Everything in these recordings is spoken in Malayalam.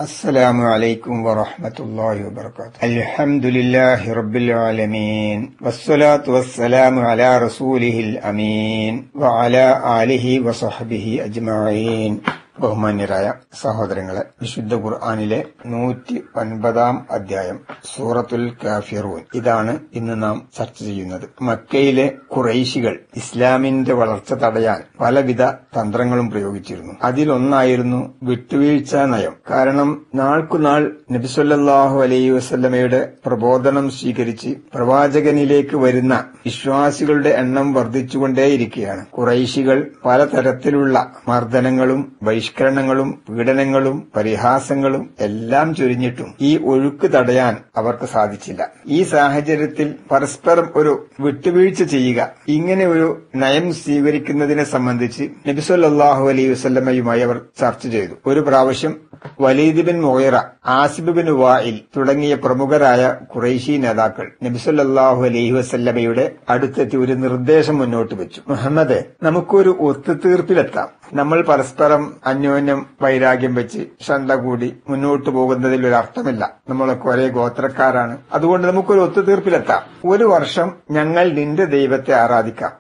السلام عليكم ورحمة الله وبركاته. الحمد لله رب العالمين والصلاة والسلام على رسوله الأمين وعلى آله وصحبه أجمعين. ബഹുമാന്യരായ സഹോദരങ്ങളെ, വിശുദ്ധ ഖുർആനിലെ 109 അധ്യായം സൂറത്തുൽ കാഫിറൂൻ, ഇതാണ് ഇന്ന് നാം ചർച്ച ചെയ്യുന്നത്. മക്കയിലെ ഖുറൈശികൾ ഇസ്ലാമിന്റെ വളർച്ച തടയാൻ പലവിധ തന്ത്രങ്ങളും പ്രയോഗിച്ചിരുന്നു. അതിലൊന്നായിരുന്നു വിട്ടുവീഴ്ച നയം. കാരണം നാൾക്കുനാൾ നബി സല്ലല്ലാഹു അലൈഹി വസല്ലമയുടെ പ്രബോധനം സ്വീകരിച്ച് പ്രവാചകനിലേക്ക് വരുന്ന വിശ്വാസികളുടെ എണ്ണം വർദ്ധിച്ചുകൊണ്ടേയിരിക്കുകയാണ്. ഖുറൈശികൾ പലതരത്തിലുള്ള മർദ്ദനങ്ങളും ബഹിഷ്കരണങ്ങളും പീഡനങ്ങളും പരിഹാസങ്ങളും എല്ലാം ചൊരിഞ്ഞിട്ടും ഈ ഒഴുക്ക് തടയാൻ അവർക്ക് സാധിച്ചില്ല. ഈ സാഹചര്യത്തിൽ പരസ്പരം ഒരു വിട്ടുവീഴ്ച ചെയ്യുക, ഇങ്ങനെ ഒരു നയം സ്വീകരിക്കുന്നതിനെ സംബന്ധിച്ച് നബി സല്ലല്ലാഹു അലൈഹി വസല്ലമയുമായി അവർ ചർച്ച ചെയ്തു. ഒരു പ്രാവശ്യം വലീദ് ബിൻ മുഗീറ, ആസിബ് ബിൻ വായിൽ തുടങ്ങിയ പ്രമുഖരായ ഖുറൈശി നേതാക്കൾ നബി സല്ലല്ലാഹു അലൈഹി വസല്ലമയുടെ അടുത്തെത്തി ഒരു നിർദ്ദേശം മുന്നോട്ട് വെച്ചു. മുഹമ്മദേ, നമുക്കൊരു ഒത്തുതീർപ്പിലെത്താം. നമ്മൾ പരസ്പരം അന്യോന്യം വൈരാഗ്യം വെച്ച് ശണ്ട കൂടി മുന്നോട്ടു പോകുന്നതിൽ ഒരു അർത്ഥമില്ല. നമ്മളൊക്കെ ഒരേ ഗോത്രക്കാരാണ്. അതുകൊണ്ട് നമുക്കൊരു ഒത്തുതീർപ്പിലെത്താം. ഒരു വർഷം ഞങ്ങൾ നിന്റെ ദൈവത്തെ ആരാധിക്കാം.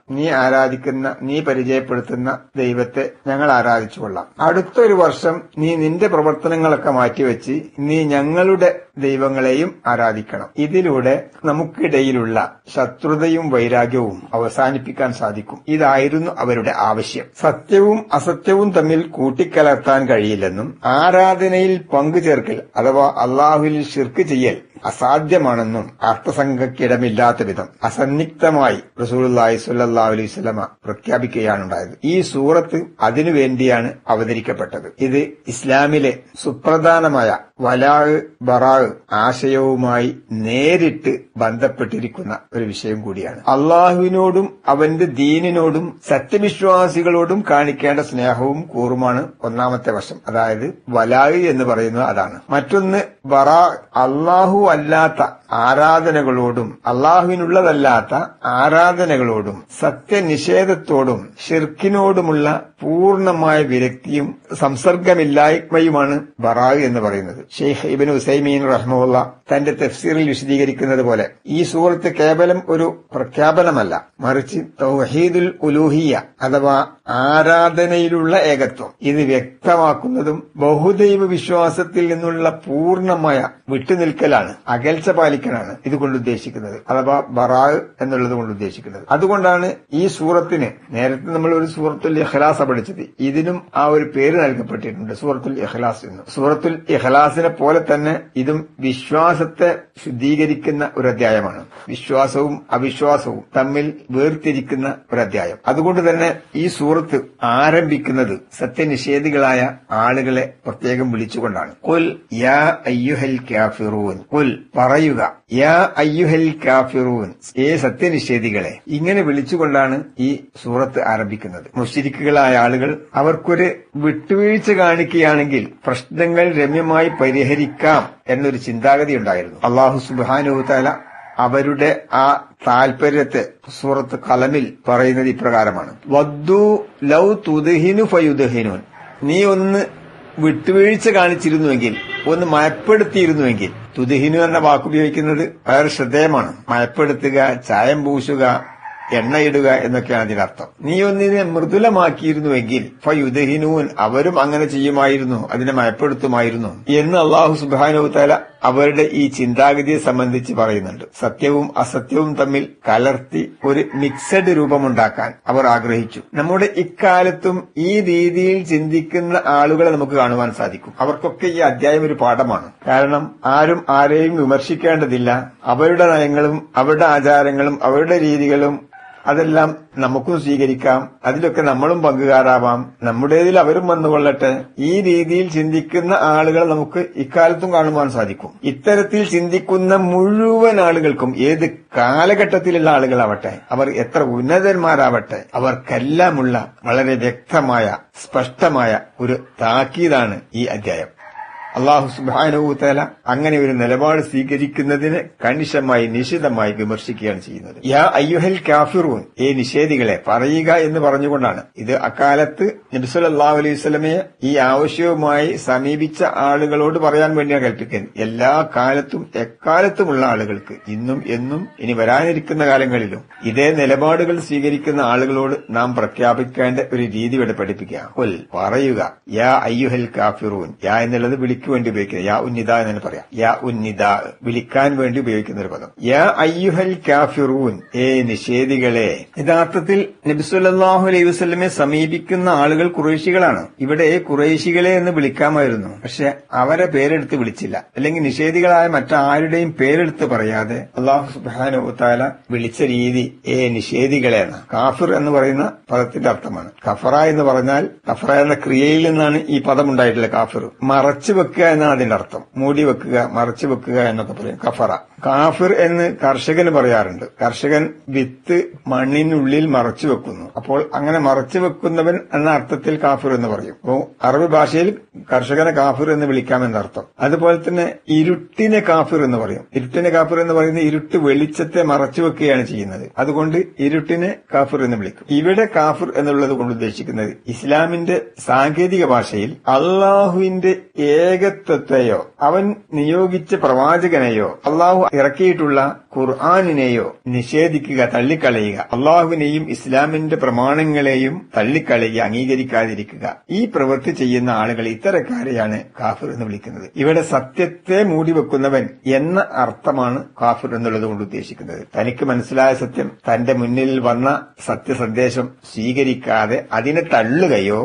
നീ പരിചയപ്പെടുത്തുന്ന ദൈവത്തെ ഞങ്ങൾ ആരാധിച്ചുകൊള്ളാം. അടുത്തൊരു വർഷം നീ നിന്റെ പ്രവർത്തനങ്ങളൊക്കെ മാറ്റിവെച്ച് നീ ഞങ്ങളുടെ ദൈവങ്ങളെയും ആരാധിക്കണം. ഇതിലൂടെ നമുക്കിടയിലുള്ള ശത്രുതയും വൈരാഗ്യവും അവസാനിപ്പിക്കാൻ സാധിക്കും. ഇതായിരുന്നു അവരുടെ ആവശ്യം. സത്യവും അസത്യവും തമ്മിൽ കൂട്ടിക്കലർത്താൻ കഴിയില്ലെന്നും ആരാധനയിൽ പങ്കുചേർക്കൽ അഥവാ അള്ളാഹുവിൽ ശിർക്ക് ചെയ്യൽ അസാധ്യമാണെന്നും അർത്ഥസംഖ്യക്കിടമില്ലാത്ത വിധം അസന്നിഗ്ധമായി റസൂലുള്ളാഹി സ്വല്ലല്ലാഹു അലൈഹി വസല്ലമ പ്രഖ്യാപിക്കുകയാണുണ്ടായത്. ഈ സൂറത്ത് അതിനുവേണ്ടിയാണ് അവതരിക്കപ്പെട്ടത്. ഇത് ഇസ്ലാമിലെ സുപ്രധാനമായ വലാഹ് ബറാഹ് ആശയവുമായി നേരിട്ട് ബന്ധപ്പെട്ടിരിക്കുന്ന ഒരു വിഷയം കൂടിയാണ്. അള്ളാഹുവിനോടും അവന്റെ ദീനിനോടും സത്യവിശ്വാസികളോടും കാണിക്കേണ്ട സ്നേഹവും കൂറുമാണ് ഒന്നാമത്തെ വശം. അതായത് വലാഹ് എന്ന് പറയുന്നത് അതാണ്. മറ്റൊന്ന് ബറാ, അള്ളാഹു അല്ലാത്ത ആരാധനകളോടും അള്ളാഹുവിനുള്ളതല്ലാത്ത ആരാധനകളോടും സത്യനിഷേധത്തോടും ഷിർക്കിനോടുമുള്ള പൂർണ്ണമായ വിരക്തിയും സംസർഗമില്ലായ്മയുമാണ് ബറാഹ് എന്ന് പറയുന്നത്. ഷെയ്ഖ് ഇബ്നു ഉസൈമീൻ റഹ്മഹുല്ലാ തന്റെ തഫ്സീറിൽ വിശദീകരിക്കുന്നത് പോലെ ഈ സൂറത്ത് കേവലം ഒരു പ്രഖ്യാപനമല്ല, മറിച്ച് തൗഹീദുൽ ഉലൂഹിയ്യ അഥവാ ആരാധനയിലുള്ള ഏകത്വം ഇത് വ്യക്തമാക്കുന്നതും ബഹുദൈവ വിശ്വാസത്തിൽ നിന്നുള്ള പൂർണ്ണമായ വിട്ടുനിൽക്കലാണ്, അകൽച്ച പാലിക്കലാണ് ഇതുകൊണ്ട് ഉദ്ദേശിക്കുന്നത്, അഥവാ ബറാഹ് എന്നുള്ളത് കൊണ്ട് ഉദ്ദേശിക്കുന്നത്. അതുകൊണ്ടാണ് ഈ സൂറത്തിന് നേരത്തെ നമ്മൾ ഒരു സൂറത്തുൽ ഇഖ്ലാസ് പഠിച്ചത്, ഇതിനും ആ ഒരു പേര് നൽകപ്പെട്ടിട്ടുണ്ട്, സൂറത്തുൽ ഇഖ്ലാസ് എന്ന്. സൂറത്തുൽ ഇഖ്ലാസിനെ പോലെ തന്നെ ഇതും വിശ്വാസത്തെ ശുദ്ധീകരിക്കുന്ന ഒരു അധ്യായമാണ്. വിശ്വാസവും അവിശ്വാസവും തമ്മിൽ വേർതിരിക്കുന്ന ഒരു അധ്യായം. അതുകൊണ്ട് തന്നെ ഈ സൂറത്ത് ആരംഭിക്കുന്നത് സത്യനിഷേധികളായ ആളുകളെ പ്രത്യേകം വിളിച്ചുകൊണ്ടാണ്. ഖുൽ യാ അയ്യുഹൽ കാഫിറൂൻ, ഖുൽ പറയുക, യാ അയ്യുഹൽ കാഫിറൂൻ, ഏ സത്യനിഷേധികളെ. ഇങ്ങനെ വിളിച്ചുകൊണ്ടാണ് ഈ സൂറത്ത് ആരംഭിക്കുന്നത്. മുശ്രിക്കുകളായ ആളുകൾ അവർക്കൊരു വിട്ടുവീഴ്ച കാണിക്കുകയാണെങ്കിൽ പ്രശ്നങ്ങൾ രമ്യമായി പരിഹരിക്കാം എന്നൊരു ചിന്താഗതി ഉണ്ടായിരുന്നു. അല്ലാഹു സുബ്ഹാനഹു വ തആല അവരുടെ ആ താൽപര്യത്തെ സൂറത്ത് ഖലമിൽ പറയുന്നത് ഇപ്രകാരമാണ്: വദ്ദു ലൗ തുദ്ഹിനു ഫയുദ്ഹിനൂൻ. നീ ഒന്ന് വിട്ടുവീഴ്ച കാണിച്ചിരുന്നുവെങ്കിൽ, ഒന്ന് മയപ്പെടുത്തിയിരുന്നുവെങ്കിൽ. തുദ്ഹിനു എന്ന വാക്കുപയോഗിക്കുന്നത് വളരെ ശ്രദ്ധേയമാണ്. മയപ്പെടുത്തുക, ചായം പൂശുക, എണ്ണയിടുക എന്നൊക്കെയാണ് അതിനർത്ഥം. നീ ഒന്നിനെ മൃദുലമാക്കിയിരുന്നുവെങ്കിൽ ഫയുദ്ഹിനൂൻ, അവരും അങ്ങനെ ചെയ്യുമായിരുന്നു, അതിനെ മയപ്പെടുത്തുമായിരുന്നു എന്ന് അല്ലാഹു സുബ്ഹാനഹു വ തആല അവരുടെ ഈ ചിന്താഗതിയെ സംബന്ധിച്ച് പറയുന്നുണ്ട്. സത്യവും അസത്യവും തമ്മിൽ കലർത്തി ഒരു മിക്സഡ് രൂപമുണ്ടാക്കാൻ അവർ ആഗ്രഹിച്ചു. നമ്മുടെ ഇക്കാലത്തും ഈ രീതിയിൽ ചിന്തിക്കുന്ന ആളുകളെ നമുക്ക് കാണുവാൻ സാധിക്കും. അവർക്കൊക്കെ ഈ അധ്യായം ഒരു പാഠമാണ്. കാരണം ആരും ആരെയും വിമർശിക്കേണ്ടതില്ല. അവരുടെ നയങ്ങളും അവരുടെ ആചാരങ്ങളും അവരുടെ രീതികളും അതെല്ലാം നമുക്കും സ്വീകരിക്കാം, അതിലൊക്കെ നമ്മളും പങ്കുകാരാവാം, നമ്മുടേതിൽ അവരും വന്നുകൊള്ളട്ടെ. ഈ രീതിയിൽ ചിന്തിക്കുന്ന ആളുകളെ നമുക്ക് ഇക്കാലത്തും കാണുവാൻ സാധിക്കും. ഇത്തരത്തിൽ ചിന്തിക്കുന്ന മുഴുവൻ ആളുകൾക്കും, ഏത് കാലഘട്ടത്തിലുള്ള ആളുകളാവട്ടെ, അവർ എത്ര ഉന്നതന്മാരാവട്ടെ, അവർക്കെല്ലാമുള്ള വളരെ വ്യക്തമായ സ്പഷ്ടമായ ഒരു താക്കീതാണ് ഈ അധ്യായം. അല്ലാഹു സുബ്ഹാനഹു വ തആല അങ്ങനെ ഒരു നിലപാട് സ്വീകരിക്കുന്നതിന് കണിശമായി നിശിതമായി വിമർശിക്കുകയാണ് ചെയ്യുന്നത്. യാ അയ്യുഹൽ കാഫിറൂൻ, നിഷേധികളെ പറയുക എന്ന് പറഞ്ഞുകൊണ്ടാണ്. ഇത് അക്കാലത്ത് നബി സല്ലല്ലാഹു അലൈഹി വസല്ലമയെ ഈ ആവശ്യവുമായി സമീപിച്ച ആളുകളോട് പറയാൻ വേണ്ടിയാണ് കൽപ്പിക്കുന്നത്. എല്ലാ കാലത്തും എക്കാലത്തുമുള്ള ആളുകൾക്ക്, ഇന്നും എന്നും ഇനി വരാനിരിക്കുന്ന കാലങ്ങളിലും ഇതേ നിലപാടുകൾ സ്വീകരിക്കുന്ന ആളുകളോട് നാം പ്രഖ്യാപിക്കേണ്ട ഒരു രീതി ഇവിടെ പഠിപ്പിക്കുക. ഖുൽ, പറയുക, യാ അയ്യുഹൽ കാഫിറൂൻ. യാ എന്നുള്ളത് വിളിക്ക് വേണ്ടി ഉപയോഗിക്കുന്നത്. യാ ഉന്നിദ എന്ന് പറയാം. യാ ഉന്നിദ, വിളിക്കാൻ വേണ്ടി ഉപയോഗിക്കുന്ന ഒരു പദം. യാ അയ്യുഹൽ കാഫിറൂൻ, നിഷേധികളെ. യഥാർത്ഥത്തിൽ നബി സല്ലല്ലാഹു അലൈഹി വസല്ലമയെ സമീപിക്കുന്ന ആളുകൾ ഖുറൈശികളാണ്. ഇവിടെ ഖുറൈശികളെ എന്ന് വിളിക്കാമായിരുന്നു, പക്ഷെ അവരെ പേരെടുത്ത് വിളിച്ചില്ല. അല്ലെങ്കിൽ നിഷേധികളായ മറ്റാരുടെയും പേരെടുത്ത് പറയാതെ അല്ലാഹു സുബ്ഹാനഹു വ തആല വിളിച്ച രീതി നിഷേധികളെ എന്ന. കാഫിർ എന്ന് പറയുന്ന പദത്തിന്റെ അർത്ഥമാണ്. കഫറ എന്ന് പറഞ്ഞാൽ, കഫറ എന്ന ക്രിയയിൽ നിന്നാണ് ഈ പദം ഉണ്ടായിട്ടുള്ളത്. കാഫിർ മറച്ചു വെക്കുക എന്നാണ് അതിന്റെ അർത്ഥം. മൂടി വെക്കുക, മറച്ചു വെക്കുക എന്നൊക്കെ പറയും കഫറ. കാഫിർ എന്ന് കർഷകന് പറയാറുണ്ട്. കർഷകൻ വിത്ത് മണ്ണിനുള്ളിൽ മറച്ചു വെക്കുന്നു. അപ്പോൾ അങ്ങനെ മറച്ചു വെക്കുന്നവൻ എന്ന അർത്ഥത്തിൽ കാഫിർ എന്ന് പറയും. അപ്പോ അറബി ഭാഷയിൽ കർഷകനെ കാഫിർ എന്ന് വിളിക്കാമെന്നർത്ഥം. അതുപോലെ തന്നെ ഇരുട്ടിനെ കാഫിർ എന്ന് പറയും. ഇരുട്ടിനെ കാഫിർ എന്ന് പറയുന്നത് ഇരുട്ട് വെളിച്ചത്തെ മറച്ചു വെക്കുകയാണ് ചെയ്യുന്നത്. അതുകൊണ്ട് ഇരുട്ടിനെ കാഫിർ എന്ന് വിളിക്കും. ഇവിടെ കാഫിർ എന്നുള്ളത് കൊണ്ട് ഉദ്ദേശിക്കുന്നത് ഇസ്ലാമിന്റെ സാങ്കേതിക ഭാഷയിൽ അള്ളാഹുവിന്റെ ഏകത്വത്തെയോ അവൻ നിയോഗിച്ച പ്രവാചകനെയോ അള്ളാഹു ഇറക്കിയിട്ടുള്ള ഖുർആനിനെയോ നിഷേധിക്കുക, തള്ളിക്കളയുക. അള്ളാഹുവിനെയും ഇസ്ലാമിന്റെ പ്രമാണങ്ങളെയും തള്ളിക്കളയുക, അംഗീകരിക്കാതിരിക്കുക. ഈ പ്രവൃത്തി ചെയ്യുന്ന ആളുകൾ, ഇത്തരക്കാരെയാണ് കാഫിർ എന്ന് വിളിക്കുന്നത്. ഇവിടെ സത്യത്തെ മൂടിവെക്കുന്നവൻ എന്ന അർത്ഥമാണ് കാഫിർ എന്നുള്ളത് കൊണ്ട് ഉദ്ദേശിക്കുന്നത്. തനിക്ക് മനസ്സിലായ സത്യം, തന്റെ മുന്നിൽ വന്ന സത്യസന്ദേശം സ്വീകരിക്കാതെ അതിനെ തള്ളുകയോ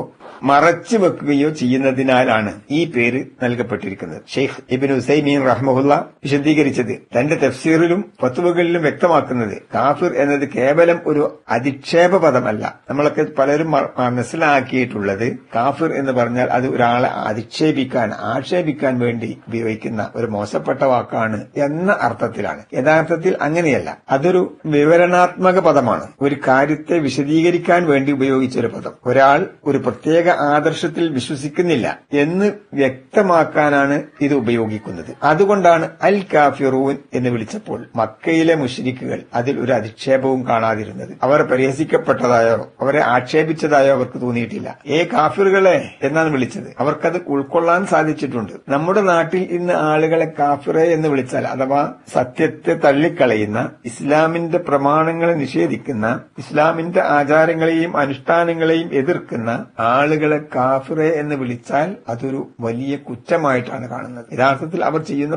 മറച്ചു വെക്കുകയോ ചെയ്യുന്നതിനാലാണ് ഈ പേര് നൽകപ്പെട്ടിരിക്കുന്നത്. ഷെയ്ഖ് ഇബ്നു ഉസൈമീൻ റഹ്മഹുല്ല വിശദീകരിച്ചത് തന്റെ തഫ്സീറിലും ഫത്വകളിലും വ്യക്തമാക്കുന്നത് കാഫിർ എന്നത് കേവലം ഒരു അധിക്ഷേപ പദമല്ല. നമ്മളൊക്കെ പലരും മനസ്സിലാക്കിയിട്ടുള്ളത് കാഫിർ എന്ന് പറഞ്ഞാൽ അത് ഒരാളെ അധിക്ഷേപിക്കാൻ, ആക്ഷേപിക്കാൻ വേണ്ടി ഉപയോഗിക്കുന്ന ഒരു മോശപ്പെട്ട വാക്കാണ് എന്ന അർത്ഥത്തിലാണ്. യഥാർത്ഥത്തിൽ അങ്ങനെയല്ല. അതൊരു വിവരണാത്മക പദമാണ്. ഒരു കാര്യത്തെ വിശദീകരിക്കാൻ വേണ്ടി ഉപയോഗിച്ച ഒരു പദം. ഒരാൾ ഒരു പ്രത്യേക ആദർശത്തിൽ വിശ്വസിക്കുന്നില്ല എന്ന് വ്യക്തമാക്കാനാണ് ഇത് ഉപയോഗിക്കുന്നത്. അതുകൊണ്ടാണ് അൽ കാഫിറൂൻ എന്ന് വിളിച്ചപ്പോൾ മക്കയിലെ മുശ്രിക്കുകൾ അതിൽ ഒരു അധിക്ഷേപവും കാണാതിരുന്നത്. അവർ പരിഹസിക്കപ്പെട്ടതായോ അവരെ ആക്ഷേപിച്ചതായോ അവർക്ക് തോന്നിയിട്ടില്ല. കാഫിറുകളെ എന്നാണ് വിളിച്ചത്. അവർക്കത് ഉൾക്കൊള്ളാൻ സാധിച്ചിട്ടുണ്ട്. നമ്മുടെ നാട്ടിൽ ഇന്ന് ആളുകളെ കാഫിറെ എന്ന് വിളിച്ചാൽ, അഥവാ സത്യത്തെ തള്ളിക്കളയുന്ന, ഇസ്ലാമിന്റെ പ്രമാണങ്ങളെ നിഷേധിക്കുന്ന, ഇസ്ലാമിന്റെ ആചാരങ്ങളെയും അനുഷ്ഠാനങ്ങളെയും എതിർക്കുന്ന ആളുകളെ കാഫിറെ എന്ന് വിളിച്ചാൽ അതൊരു വലിയ കുറ്റമായിട്ടാണ് കാണുന്നത്. യഥാർത്ഥത്തിൽ അവർ ചെയ്യുന്ന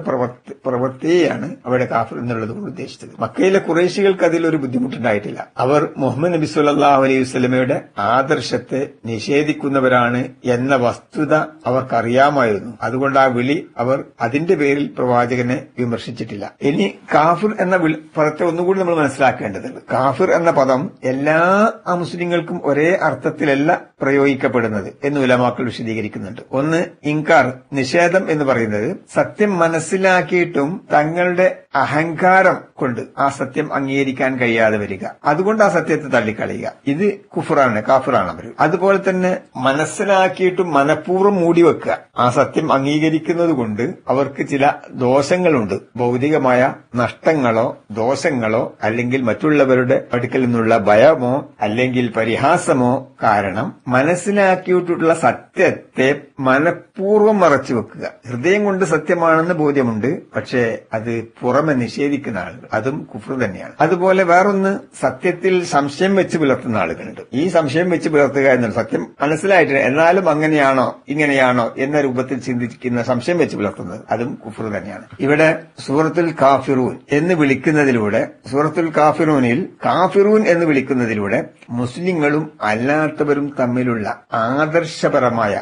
പ്രവൃത്തിയെയാണ് അവിടെ കാഫിർ എന്നുള്ളത് കൊണ്ട് ഉദ്ദേശിച്ചത്. മക്കയിലെ ഖുറൈശികൾക്ക് അതിലൊരു ബുദ്ധിമുട്ടുണ്ടായിട്ടില്ല. അവർ മുഹമ്മദ് നബി സല്ലല്ലാഹു അലൈഹി വസല്ലമയുടെ ആദർശത്തെ നിഷേധിക്കുന്നവരാണ് എന്ന വസ്തുത അവർക്കറിയാമായിരുന്നു. അതുകൊണ്ട് ആ വിളി അവർ അതിന്റെ പേരിൽ പ്രവാചകനെ വിമർശിച്ചിട്ടില്ല. ഇനി കാഫിർ എന്ന പദത്തെ ഒന്നുകൂടി നമ്മൾ മനസ്സിലാക്കേണ്ടതുണ്ട്. കാഫിർ എന്ന പദം എല്ലാ മുസ്ലിങ്ങൾക്കും ഒരേ അർത്ഥത്തിലല്ല പ്രയോഗിക്കപ്പെടുന്നത് എന്ന് ഉലമാക്കൾ വിശദീകരിക്കുന്നുണ്ട്. ഒന്ന്, ഇൻകാർ, നിഷേധം എന്ന് പറയുന്നത് സത്യം മനസ്സിലാക്കിയിട്ടും തങ്ങളുടെ അഹങ്കാരം കൊണ്ട് ആ സത്യം അംഗീകരിക്കാൻ കഴിയാതെ വരിക, അതുകൊണ്ട് ആ സത്യത്തെ തള്ളിക്കളയുക. ഇത് കുഫറാണ്, കാഫിറാണ് അവർ. അതുപോലെ തന്നെ മനസ്സിലാക്കിയിട്ടും മനഃപൂർവ്വം മൂടിവെക്കുക. ആ സത്യം അംഗീകരിക്കുന്നത് കൊണ്ട് അവർക്ക് ചില ദോഷങ്ങളുണ്ട്. ഭൗതികമായ നഷ്ടങ്ങളോ ദോഷങ്ങളോ അല്ലെങ്കിൽ മറ്റുള്ളവരുടെ അടുക്കൽ നിന്നുള്ള ഭയമോ അല്ലെങ്കിൽ പരിഹാസമോ കാരണം മനസ്സിലാക്കിയിട്ടുള്ള സത്യത്തെ മനഃപൂർവ്വം മറച്ചു വെക്കുക. ഹൃദയം കൊണ്ട് സത്യമാണെന്ന് ബോധ്യമുണ്ട്, പക്ഷേ അത് പുറമെ നിഷേധിക്കുന്ന ആളുകൾ, അതും കുഫ്ർ തന്നെയാണ്. അതുപോലെ വേറൊന്ന്, സത്യത്തിൽ സംശയം വെച്ച് പുലർത്തുന്ന ആളുകളുണ്ട്. ഈ സംശയം വെച്ച് പുലർത്തുക എന്നുള്ള സത്യം മനസ്സിലായിട്ടില്ല, എന്നാലും അങ്ങനെയാണോ ഇങ്ങനെയാണോ എന്ന രൂപത്തിൽ ചിന്തിക്കുന്ന സംശയം വെച്ച് പുലർത്തുന്നത്, അതും കുഫ്ർ തന്നെയാണ്. ഇവിടെ സൂറത്തുൽ കാഫിറൂൻ എന്ന് വിളിക്കുന്നതിലൂടെ, സൂറത്തുൽ കാഫിറൂനിൽ കാഫിറൂൻ എന്ന് വിളിക്കുന്നതിലൂടെ മുസ്ലിങ്ങളും അല്ലാത്തവരും തമ്മിലുള്ള ആദർശപരമായ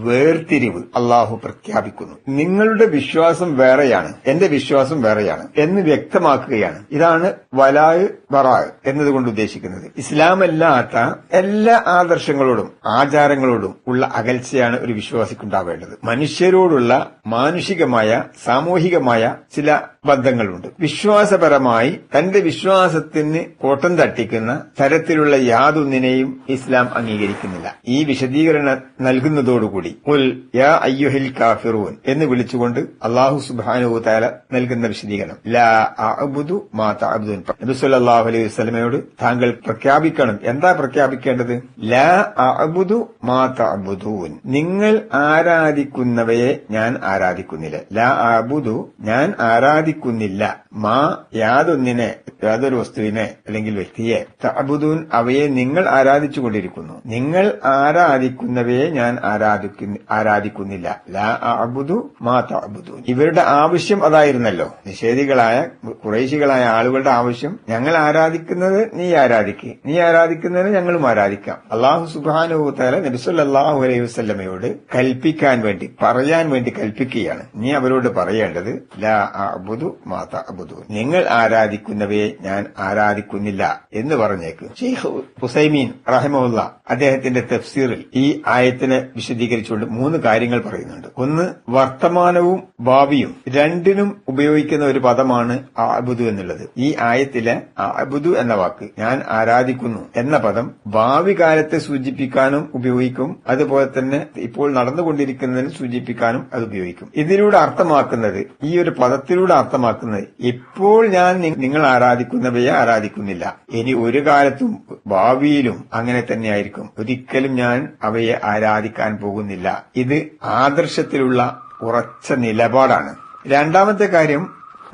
വേർതിരിവ് അള്ളാഹു പ്രഖ്യാപിക്കുന്നു. നിങ്ങളുടെ വിശ്വാസം വേറെയാണ്, എന്റെ വിശ്വാസം വേറെയാണ് എന്ന് വ്യക്തമാക്കുകയാണ്. ഇതാണ് വലായ് ബറായ് എന്നതുകൊണ്ട് ഉദ്ദേശിക്കുന്നത്. ഇസ്ലാമല്ലാത്ത എല്ലാ ആദർശങ്ങളോടും ആചാരങ്ങളോടും ഉള്ള അകൽച്ചയാണ് ഒരു വിശ്വാസിക്കുണ്ടാവേണ്ടത്. മനുഷ്യരോടുള്ള മാനുഷികമായ സാമൂഹികമായ ചില ബന്ധങ്ങളുണ്ട്. വിശ്വാസപരമായി തന്റെ വിശ്വാസത്തിന് കോട്ടം തട്ടിക്കുന്ന തരത്തിലുള്ള യാതൊന്നിനെയും ഇസ്ലാം അംഗീകരിക്കുന്നില്ല. ഈ വിശദീകരണം നൽകുന്നതോടുകൂടി ഖുൽ യാ അയ്യുഹൽ കാഫിറൂൻ എന്ന് വിളിച്ചുകൊണ്ട് അല്ലാഹു സുബ്ഹാനഹു വ തആല നൽകുന്ന വിശദീകരണം ലാ അഅ്ബുദു മാ തഅബ്ദുൻ. നബി സല്ലല്ലാഹു അലൈഹി വസല്ലമയോട് താങ്കൾ പ്രഖ്യാപിക്കണം. എന്താ പ്രഖ്യാപിക്കേണ്ടത്? ലാ അഅ്ബുദു മാ തഅബ്ദൂൻ. നിങ്ങൾ ആരാധിക്കുന്നവയെ ഞാൻ ആരാധിക്കുന്നില്ല. ലാ അഅ്ബുദു ഞാൻ ആരാധിക്കുന്നില്ല. മാ യാതൊന്നിനെ, യാതൊരു വസ്തുവിനെ അല്ലെങ്കിൽ വ്യക്തിയെ, തഅബ്ദൂൻ അവയെ നിങ്ങൾ ആരാധിച്ചുകൊണ്ടിരിക്കുന്നു. നിങ്ങൾ ആരാധിക്കുന്നവയെ ഞാൻ ആരാധിക്കുന്നില്ല. ലാ അഅ്ബുദു മാ തഅബ്ദൂൻ. ഇവരുടെ ആവശ്യം അതായിരുന്നല്ലോ. നിഷേധികളായ ഖുറൈശികളായ ആളുകളുടെ ആവശ്യം, ഞങ്ങൾ ആരാധിക്കുന്നത് നീ ആരാധിക്കുക, നീ ആരാധിക്കുന്നതിന് ഞങ്ങളും ആരാധിക്കാം. അല്ലാഹു സുബ്ഹാനഹു വ തആല നബി സല്ലല്ലാഹു അലൈഹി വസല്ലമയോട് കൽപ്പിക്കാൻ വേണ്ടി, പറയാൻ വേണ്ടി കൽപ്പിക്കുകയാണ്. നീ അവരോട് പറയേണ്ടത് ലാ അഅ്ബുദു മാ തഅബ്ദൂൻ, നിങ്ങൾ ആരാധിക്കുന്നവയെ ഞാൻ ആരാധിക്കുന്നില്ല എന്ന് പറഞ്ഞേക്ക്. ശൈഖ് ഉസൈമീൻ റഹിമഹുല്ല അദ്ദേഹത്തിന്റെ തഫ്സീറിൽ ഈ ആയത്തിനെ വിശദീകരിച്ചുകൊണ്ട് 3 കാര്യങ്ങൾ പറയുന്നുണ്ട്. ഒന്ന്, വർത്തമാനവും ഭാവിയും രണ്ടിനും ഉപയോഗിക്കുന്ന ഒരു പദമാണ് അഅ്ബുദു എന്നുള്ളത്. ഈ ആയത്തിലെ അഅ്ബുദു എന്ന വാക്ക്, ഞാൻ ആരാധിക്കുന്നു എന്ന പദം ഭാവി കാലത്തെ സൂചിപ്പിക്കാനും ഉപയോഗിക്കും, അതുപോലെ തന്നെ ഇപ്പോൾ നടന്നുകൊണ്ടിരിക്കുന്നതിന് സൂചിപ്പിക്കാനും അത് ഉപയോഗിക്കും. ഇതിലൂടെ അർത്ഥമാക്കുന്നത്, ഈ ഒരു പദത്തിലൂടെ അർത്ഥമാക്കുന്നത്, ഇപ്പോൾ ഞാൻ നിങ്ങൾ ആരാധിക്കുന്നവയെ ആരാധിക്കുന്നില്ല, ഇനി ഒരു കാലത്തും ഭാവിയിലും അങ്ങനെ തന്നെയായിരിക്കും, ഒരിക്കലും ഞാൻ അവയെ ആരാധിക്കാൻ പോകുന്നില്ല. ഇത് ആദർശത്തിലുള്ള ഉറച്ച നിലപാടാണ്. രണ്ടാമത്തെ കാര്യം,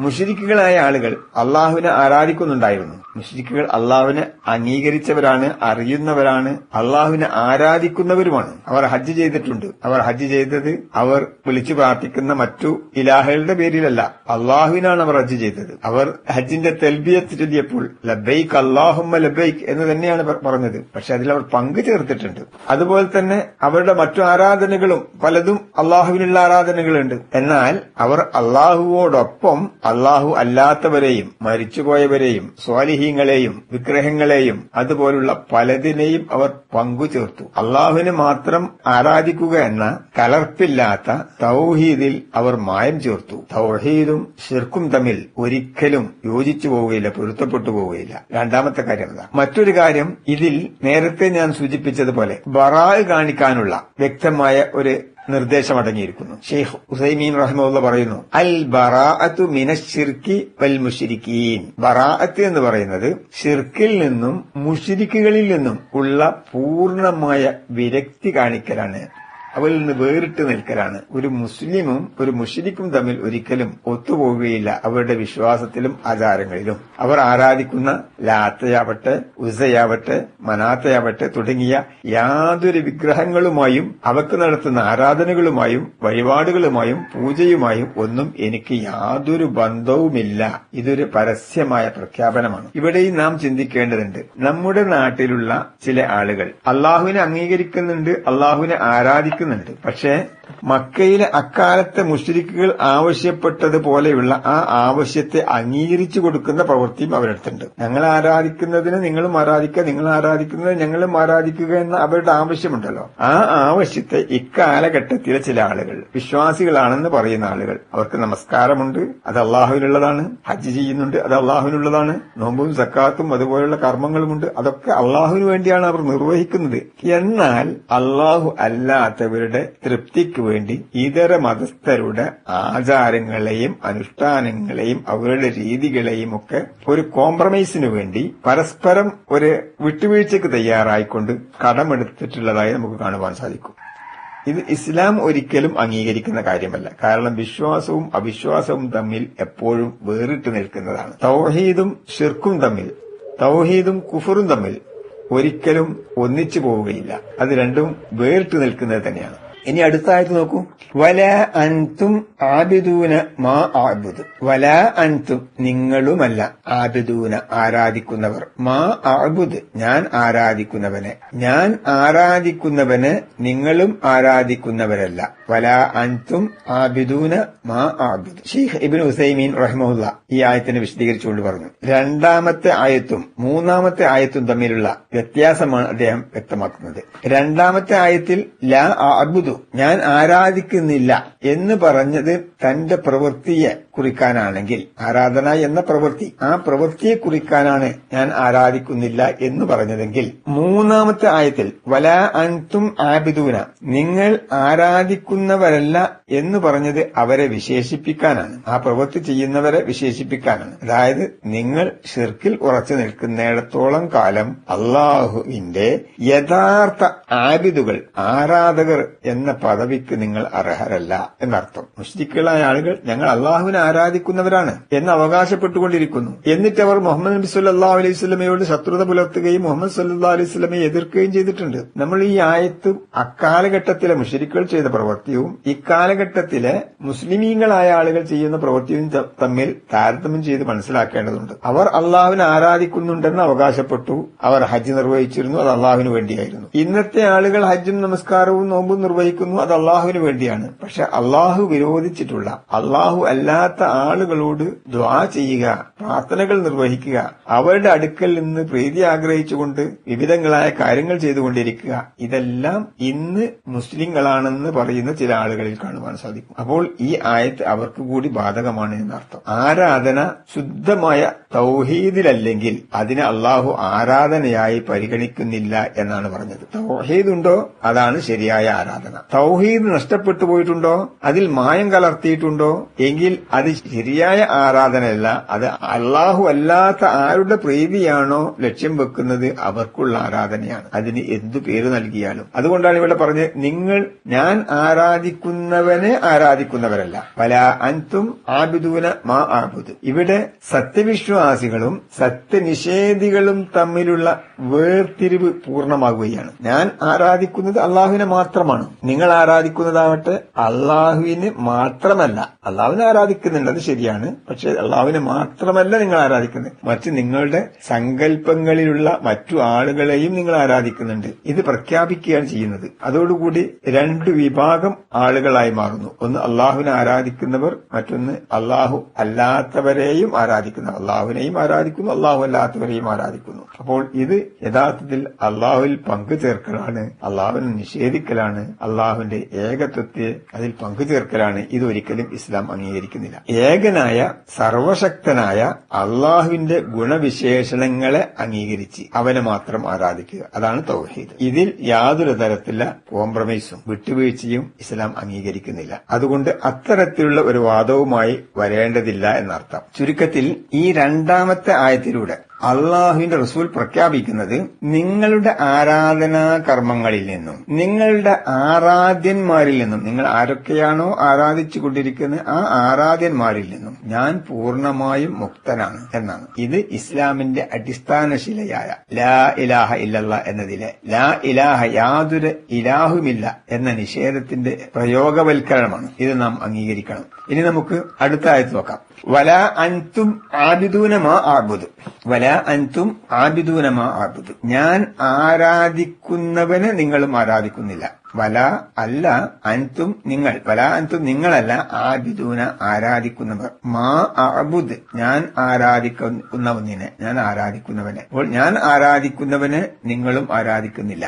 മുശ്രിക്കുകളായ ആളുകൾ അള്ളാഹുവിനെ ആരാധിക്കുന്നുണ്ടായിരുന്നു. മുശ്രിക്കുകൾ അള്ളാഹുവിനെ അംഗീകരിച്ചവരാണ്, അറിയുന്നവരാണ്, അള്ളാഹുവിനെ ആരാധിക്കുന്നവരുമാണ്. അവർ ഹജ്ജ് ചെയ്തിട്ടുണ്ട്. അവർ ഹജ്ജ് ചെയ്തത് അവർ വിളിച്ചു പ്രാർത്ഥിക്കുന്ന മറ്റു ഇലാഹകളുടെ പേരിലല്ല, അള്ളാഹുവിനാണ് അവർ ഹജ്ജ് ചെയ്തത്. അവർ ഹജ്ജിന്റെ തൽബിയത്ത് ചൊല്ലിയപ്പോൾ ലബ്ബൈക് അല്ലാഹുമ്മ ലബ്ബൈക് എന്ന് തന്നെയാണ് പറഞ്ഞത്. പക്ഷെ അതിൽ അവർ പങ്കു ചേർത്തിട്ടുണ്ട്. അതുപോലെ തന്നെ അവരുടെ മറ്റു ആരാധനകളും പലതും അള്ളാഹുവിനുള്ള ആരാധനകളുണ്ട്. എന്നാൽ അവർ അള്ളാഹുവോടൊപ്പം അള്ളാഹു അല്ലാത്തവരെയും മരിച്ചുപോയവരെയും സ്വാലിഹീങ്ങളെയും വിഗ്രഹങ്ങളെയും അതുപോലുള്ള പലതിനെയും അവർ പങ്കുചേർത്തു. അള്ളാഹുവിനെ മാത്രം ആരാധിക്കുക എന്ന കലർപ്പില്ലാത്ത തൗഹീദിൽ അവർ മായം ചേർത്തു. തൗഹീദും ശിർക്കും തമ്മിൽ ഒരിക്കലും യോജിച്ചു പോവുകയില്ല, പൊരുത്തപ്പെട്ടു പോവുകയില്ല. രണ്ടാമത്തെ കാര്യം എന്താ? മറ്റൊരു കാര്യം, ഇതിൽ നേരത്തെ ഞാൻ സൂചിപ്പിച്ചതുപോലെ ബറാഅ് കാണിക്കാനുള്ള വ്യക്തമായ ഒരു നിർദ്ദേശം അടങ്ങിയിരിക്കുന്നു. ഷെയ്ഖ് ഉസൈമീൻ റഹിമഹുല്ല പറയുന്നു, അൽ ബറാഅത്തു മിനശ്ശിർക്കി വൽ മുശ്രിക്കീൻ. ബറാഅത്ത് എന്ന് പറയുന്നത് ശിർക്കിൽ നിന്നും മുശ്രിക്കുകളിൽ നിന്നും ഉള്ള പൂർണ്ണമായ വിരക്തി കാണിക്കലാണ്, അവരിൽ നിന്ന് വേറിട്ട് നിൽക്കലാണ്. ഒരു മുസ്ലിമും ഒരു മുശ്രിക്കും തമ്മിൽ ഒരിക്കലും ഒത്തുപോകുകയില്ല അവരുടെ വിശ്വാസത്തിലും ആചാരങ്ങളിലും. അവർ ആരാധിക്കുന്ന ലാത്തയാവട്ടെ, ഉസയാവട്ടെ, മനാത്തയാവട്ടെ തുടങ്ങിയ യാതൊരു വിഗ്രഹങ്ങളുമായും അവർക്ക് നടത്തുന്ന ആരാധനകളുമായും വഴിപാടുകളുമായും പൂജയുമായും ഒന്നും എനിക്ക് യാതൊരു ബന്ധവുമില്ല. ഇതൊരു പരസ്യമായ പ്രഖ്യാപനമാണ്. ഇവിടെയും നാം ചിന്തിക്കേണ്ടതുണ്ട്. നമ്മുടെ നാട്ടിലുള്ള ചില ആളുകൾ അള്ളാഹുവിനെ അംഗീകരിക്കുന്നുണ്ട്, അള്ളാഹുവിനെ ആരാധിക്കുന്നുണ്ട്. പക്ഷേ മക്കയിലെ അക്കാലത്തെ മുശ്രിക്കുകൾ ആവശ്യപ്പെട്ടതുപോലെയുള്ള ആ ആവശ്യത്തെ അംഗീകരിച്ചു കൊടുക്കുന്ന പ്രവൃത്തിയും അവരെടുത്തുണ്ട്. ഞങ്ങൾ ആരാധിക്കുന്നതിന് നിങ്ങളും ആരാധിക്കുക, നിങ്ങൾ ആരാധിക്കുന്നതിന് ഞങ്ങളും ആരാധിക്കുക എന്ന അവരുടെ ആവശ്യമുണ്ടല്ലോ. ആ ആവശ്യത്തെ ഇക്കാലഘട്ടത്തിലെ ചില ആളുകൾ, വിശ്വാസികളാണെന്ന് പറയുന്ന ആളുകൾ, അവർക്ക് നമസ്കാരമുണ്ട്, അത് അള്ളാഹുവിനുള്ളതാണ്, ഹജ്ജ് ചെയ്യുന്നുണ്ട്, അത് അള്ളാഹുവിനുള്ളതാണ്, നോമ്പും സക്കാത്തും അതുപോലുള്ള കർമ്മങ്ങളുമുണ്ട്, അതൊക്കെ അള്ളാഹുവിന് വേണ്ടിയാണ് അവർ നിർവഹിക്കുന്നത്. എന്നാൽ അള്ളാഹു അല്ലാത്തവരുടെ തൃപ്തിക്ക് വേണ്ടി ഇതര മതസ്ഥരുടെ ആചാരങ്ങളെയും അനുഷ്ഠാനങ്ങളെയും അവരുടെ രീതികളെയും ഒക്കെ ഒരു കോംപ്രമൈസിനു വേണ്ടി പരസ്പരം ഒരു വിട്ടുവീഴ്ചയ്ക്ക് തയ്യാറായിക്കൊണ്ട് കടമെടുത്തിട്ടുള്ളതായി നമുക്ക് കാണുവാൻ സാധിക്കും. ഇത് ഇസ്ലാം ഒരിക്കലും അംഗീകരിക്കുന്ന കാര്യമല്ല. കാരണം വിശ്വാസവും അവിശ്വാസവും തമ്മിൽ എപ്പോഴും വേറിട്ട് നിൽക്കുന്നതാണ്. തൗഹീദും ശിർക്കും തമ്മിൽ, തൗഹീദും കുഫറും തമ്മിൽ ഒരിക്കലും ഒന്നിച്ചു പോവുകയില്ല. അത് രണ്ടും വേറിട്ട് നിൽക്കുന്നത് തന്നെയാണ്. ഇനി അടുത്ത ആയത്ത് നോക്കൂ. വലാ അൻതും ആബിദൂന മാ അഅ്ബുദു. വലാ അൻതും നിങ്ങളുമല്ല, ആബിദൂന ആരാധിക്കുന്നവർ, മാ അഅ്ബുദ് ഞാൻ ആരാധിക്കുന്നവനെ, ഞാൻ ആരാധിക്കുന്നവന് നിങ്ങളും ആരാധിക്കുന്നവരല്ല. വലാ അൻതും ആബിദൂന മാ അഅ്ബുദു. ഷെയ്ഖ് ഇബ്നു ഉസൈമീൻ റഹിമഹുല്ല ഈ ആയത്തിനെ വിശദീകരിച്ചുകൊണ്ട് പറഞ്ഞു, രണ്ടാമത്തെ ആയത്തും മൂന്നാമത്തെ ആയത്തും തമ്മിലുള്ള വ്യത്യാസമാണ് അദ്ദേഹം വ്യക്തമാക്കുന്നത്. രണ്ടാമത്തെ ആയത്തിൽ ലാ അഅ്ബുദു, ഞാൻ ആരാധിക്കുന്നില്ല എന്ന് പറഞ്ഞത് തന്റെ പ്രവൃത്തിയെ കുറിക്കാനാണെങ്കിൽ, ആരാധന എന്ന പ്രവൃത്തി, ആ പ്രവൃത്തിയെ കുറിക്കാനാണ് ഞാൻ ആരാധിക്കുന്നില്ല എന്ന് പറഞ്ഞതെങ്കിൽ, മൂന്നാമത്തെ ആയത്തിൽ വലാ അൻതും ആബിദൂന, നിങ്ങൾ ആരാധിക്കുന്നവരല്ല എന്ന് പറഞ്ഞത് അവരെ വിശേഷിപ്പിക്കാനാണ്, ആ പ്രവൃത്തി ചെയ്യുന്നവരെ വിശേഷിപ്പിക്കാനാണ്. അതായത് നിങ്ങൾ ഷിർക്കിൽ ഉറച്ചു നിൽക്കുന്നിടത്തോളം കാലം അള്ളാഹുവിന്റെ യഥാർത്ഥ ആബിദുകൾ, ആരാധകർ എന്ന പദവിക്ക് നിങ്ങൾ അർഹരല്ല എന്നർത്ഥം. മുശ്രിക്കുകളായ ആളുകൾ ഞങ്ങൾ അള്ളാഹുവിനെ ആരാധിക്കുന്നവരാണ് എന്ന് അവകാശപ്പെട്ടുകൊണ്ടിരിക്കുന്നു. എന്നിട്ട് അവർ മുഹമ്മദ് നബി സല്ലല്ലാഹു അലൈഹി വസല്ലമയോട് ശത്രുത പുലർത്തുകയും മുഹമ്മദ് സല്ലല്ലാഹു അലൈഹി വസല്ലമയെ എതിർക്കുകയും ചെയ്തിട്ടുണ്ട്. നമ്മൾ ഈ ആയത്ത് അക്കാലഘട്ടത്തിലെ മുശ്രിക്കുകൾ ചെയ്ത പ്രവൃത്തിയും ഇക്കാലഘട്ടത്തിലെ മുസ്ലിമീങ്ങളായ ആളുകൾ ചെയ്യുന്ന പ്രവൃത്തിയും തമ്മിൽ താരതമ്യം ചെയ്ത് മനസ്സിലാക്കേണ്ടതുണ്ട്. അവർ അള്ളാഹുവിനെ ആരാധിക്കുന്നുണ്ടെന്ന് അവകാശപ്പെട്ടു, അവർ ഹജ്ജ് നിർവഹിച്ചിരുന്നു, അത് അള്ളാഹുവിന് വേണ്ടിയായിരുന്നു. ഇന്നത്തെ ആളുകൾ ഹജ്ജും നമസ്കാരവും നോമ്പും നിർവഹിക്കുന്നു, അത് അള്ളാഹുവിന് വേണ്ടിയാണ്. പക്ഷെ അള്ളാഹു വിരോധിച്ചിട്ടുള്ള, അള്ളാഹു അല്ലാത്ത ആളുകളോട് ദുആ ചെയ്യുക, പ്രാർത്ഥനകൾ നിർവഹിക്കുക, അവരുടെ അടുക്കൽ നിന്ന് പ്രീതി ആഗ്രഹിച്ചുകൊണ്ട് വിവിധങ്ങളായ കാര്യങ്ങൾ ചെയ്തുകൊണ്ടിരിക്കുക, ഇതെല്ലാം ഇന്ന് മുസ്ലിങ്ങളാണെന്ന് പറയുന്ന ചില ആളുകളിൽ കാണുവാൻ സാധിക്കും. അപ്പോൾ ഈ ആയത്ത് അവർക്ക് കൂടി ബാധകമാണ് എന്നർത്ഥം. ആരാധന ശുദ്ധമായ തൗഹീദിലല്ലെങ്കിൽ അതിനെ അള്ളാഹു ആരാധനയായി പരിഗണിക്കുന്നില്ല എന്നാണ് പറഞ്ഞത്. തൗഹീദ് ഉണ്ടോ അതാണ് ശരിയായ ആരാധന. തൗഹീദ് നഷ്ടപ്പെട്ടു പോയിട്ടുണ്ടോ, അതിൽ മായം കലർത്തിയിട്ടുണ്ടോ എങ്കിൽ അത് ശരിയായ ആരാധനയല്ല, അത് അള്ളാഹു അല്ലാത്ത ആരുടെ പ്രീതിയാണോ ലക്ഷ്യം വെക്കുന്നത് അവർക്കുള്ള ആരാധനയാണ്. അതിന് എന്തു പേര് നൽകിയാലും. അതുകൊണ്ടാണ് ഇവിടെ പറഞ്ഞത്, നിങ്ങൾ ഞാൻ ആരാധിക്കുന്നവനെ ആരാധിക്കുന്നവരല്ല. വലാ അൻതും ആബിദൂന മാ അഅ്ബുദു. ഇവിടെ സത്യവിശ്വാസികളും സത്യനിഷേധികളും തമ്മിലുള്ള വേർതിരിവ് പൂർണ്ണമാകുകയാണ്. ഞാൻ ആരാധിക്കുന്നത് അള്ളാഹുവിനെ മാത്രമാണ്, നിങ്ങൾ ആരാധിക്കുന്നതാവട്ടെ അള്ളാഹുവിന് മാത്രമല്ല. അള്ളാഹുവിനെ ആരാധിക്കുന്നുണ്ട്, അത് ശരിയാണ്. പക്ഷെ അള്ളാഹുവിനെ മാത്രമല്ല നിങ്ങൾ ആരാധിക്കുന്നത്, മറ്റ് നിങ്ങളുടെ സങ്കല്പങ്ങളിലുള്ള മറ്റു ആളുകളെയും നിങ്ങൾ ആരാധിക്കുന്നുണ്ട്. ഇത് പ്രഖ്യാപിക്കുകയാണ് ചെയ്യുന്നത്. അതോടുകൂടി രണ്ട് വിഭാഗം ആളുകളായി മാറുന്നു. ഒന്ന് അള്ളാഹുവിനെ ആരാധിക്കുന്നവർ, മറ്റൊന്ന് അള്ളാഹു അല്ലാത്തവരെയും ആരാധിക്കുന്നവർ. അള്ളാഹുവിനെയും ആരാധിക്കുന്നു, അള്ളാഹു അല്ലാത്തവരെയും ആരാധിക്കുന്നു. അപ്പോൾ ഇത് യഥാർത്ഥത്തിൽ അള്ളാഹുവിൽ പങ്കു ചേർക്കലാണ്, അള്ളാഹുവിനെ നിഷേധിക്കലാണ്, അള്ളാഹുവിന്റെ ഏകത്വത്തെ അതിൽ പങ്കു ചേർക്കലാണ്. ഇതൊരിക്കലും ഇസ്ലാം അംഗീകരിക്കുന്നില്ല. ഏകനായ സർവശക്തനായ അള്ളാഹുവിന്റെ ഗുണവിശേഷണങ്ങളെ അംഗീകരിച്ച് അവനെ മാത്രം ആരാധിക്കുക, അതാണ് തൗഹീദ്. ഇതിൽ യാതൊരു തരത്തിലുള്ള കോംപ്രമൈസും വിട്ടുവീഴ്ചയും ഇസ്ലാം അംഗീകരിക്കുന്നില്ല. അതുകൊണ്ട് അത്തരത്തിലുള്ള ഒരു വാദവുമായി വരേണ്ടതില്ല എന്നർത്ഥം. ചുരുക്കത്തിൽ ഈ രണ്ടാമത്തെ ആയത്തിലൂടെ അള്ളാഹുവിന്റെ റസൂൽ പ്രഖ്യാപിക്കുന്നത്, നിങ്ങളുടെ ആരാധനാ കർമ്മങ്ങളിൽ നിന്നും നിങ്ങളുടെ ആരാധ്യന്മാരിൽ നിന്നും, നിങ്ങൾ ആരൊക്കെയാണോ ആരാധിച്ചുകൊണ്ടിരിക്കുന്നത് ആ ആരാധ്യന്മാരിൽ നിന്നും ഞാൻ പൂർണ്ണമായും മുക്തനാണ് എന്നാണ്. ഇത് ഇസ്ലാമിന്റെ അടിസ്ഥാനശിലയായ ലാ ഇലാഹ ഇല്ലല്ലാഹ് എന്നതിലെ ലാ ഇലാഹ, യാതൊരു ഇലാഹുമില്ല എന്ന നിഷേധത്തിന്റെ പ്രയോഗവൽക്കരണമാണ്. ഇത് നാം അംഗീകരിക്കണം. ഇനി നമുക്ക് അടുത്ത ആയത്ത് നോക്കാം. വലാ അൻതും ആബിദൂന മാ അഅ്ബുദു. വലാ അൻതും ആബിദൂന മാ അഅ്ബുദു. ഞാൻ ആരാധിക്കുന്നവനെ നിങ്ങളും ആരാധിക്കുന്നില്ല. വല അല്ല അൻതും നിങ്ങൾ, വല അൻതും നിങ്ങളല്ല, ആബിദൂന ആരാധിക്കുന്നവർ, മാ അഅ്ബുദ് ഞാൻ ആരാധിക്കുന്നവനെ, ഞാൻ ആരാധിക്കുന്നവനെ. അപ്പോൾ ഞാൻ ആരാധിക്കുന്നവനെ നിങ്ങളും ആരാധിക്കുന്നില്ല.